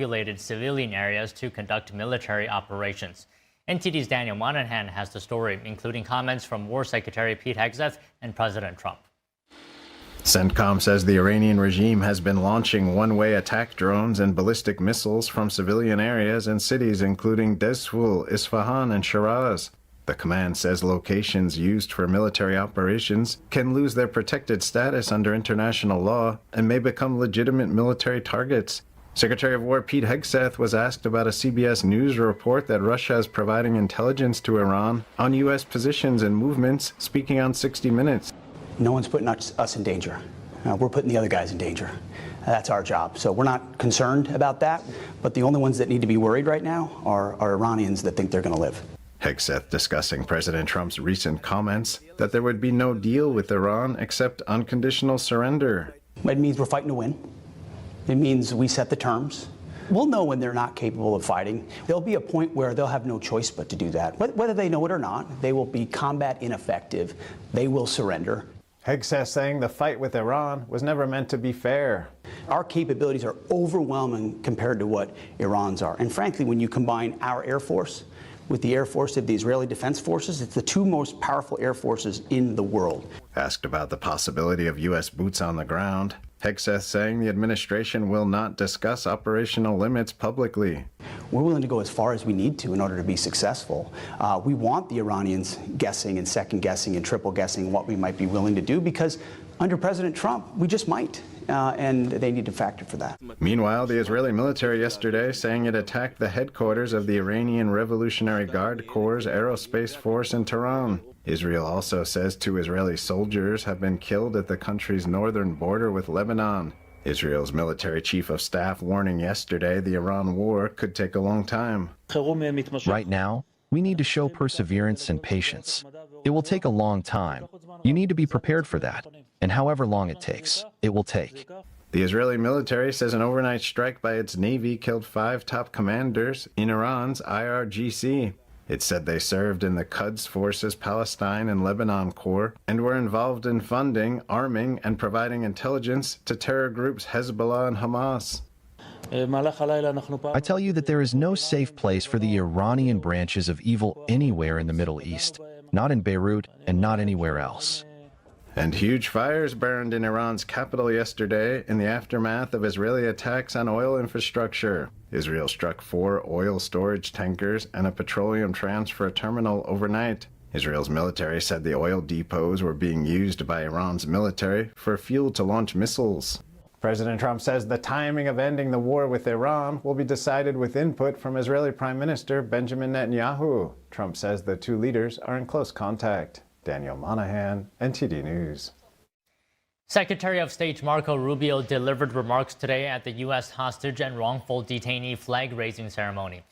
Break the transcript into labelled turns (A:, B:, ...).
A: populated civilian areas to conduct military operations. NTD's Daniel Monahan has the story, including comments from War Secretary Pete Hegseth and President Trump.
B: CENTCOM says the Iranian regime has been launching one-way attack drones and ballistic missiles from civilian areas and cities including Dezful, Isfahan, and Shiraz. The command says locations used for military operations can lose their protected status under international law and may become legitimate military targets. Secretary of War Pete Hegseth was asked about a CBS News report that Russia is providing intelligence to Iran on U.S. positions and movements, speaking on 60 Minutes.
C: No one's putting us in danger. We're putting the other guys in danger. That's our job. So we're not concerned about that, but the only ones that need to be worried right now are Iranians that think they're going to live.
B: Hegseth discussing President Trump's recent comments that there would be no deal with Iran except unconditional surrender.
C: It means we're fighting to win. It means we set the terms. We'll know when they're not capable of fighting. There'll be a point where they'll have no choice but to do that. Whether they know it or not, they will be combat ineffective. They will surrender.
B: Hegseth saying the fight with Iran was never meant to be fair.
C: Our capabilities are overwhelming compared to what Iran's are. And frankly, when you combine our Air Force with the Air Force of the Israeli Defense Forces, it's the two most powerful air forces in the world.
B: Asked about the possibility of U.S. boots on the ground, Hegseth saying the administration will not discuss operational limits publicly.
C: We're willing to go as far as we need to in order to be successful. We want the Iranians guessing and second guessing and triple guessing what we might be willing to do because under President Trump, we just might. And they need to factor for that.
B: Meanwhile, the Israeli military yesterday saying it attacked the headquarters of the Iranian Revolutionary Guard Corps' aerospace force in Tehran. Israel also says 2 Israeli soldiers have been killed at the country's northern border with Lebanon. Israel's military chief of staff warning yesterday the Iran war could take a long time.
D: Right now, we need to show perseverance and patience. It will take a long time. You need to be prepared for that. And however long it takes, it will take.
B: The Israeli military says an overnight strike by its navy killed 5 top commanders in Iran's IRGC. It said they served in the Quds Forces Palestine and Lebanon Corps and were involved in funding, arming, and providing intelligence to terror groups Hezbollah and Hamas.
D: I tell you that there is no safe place for the Iranian branches of evil anywhere in the Middle East, not in Beirut and not anywhere else.
B: And huge fires burned in Iran's capital yesterday in the aftermath of Israeli attacks on oil infrastructure. Israel struck 4 oil storage tankers and a petroleum transfer terminal overnight. Israel's military said the oil depots were being used by Iran's military for fuel to launch missiles. President Trump says the timing of ending the war with Iran will be decided with input from Israeli Prime Minister Benjamin Netanyahu. Trump says the 2 leaders are in close contact. Daniel Monahan, NTD News.
A: Secretary of State Marco Rubio delivered remarks today at the U.S. hostage and wrongful detainee flag-raising ceremony.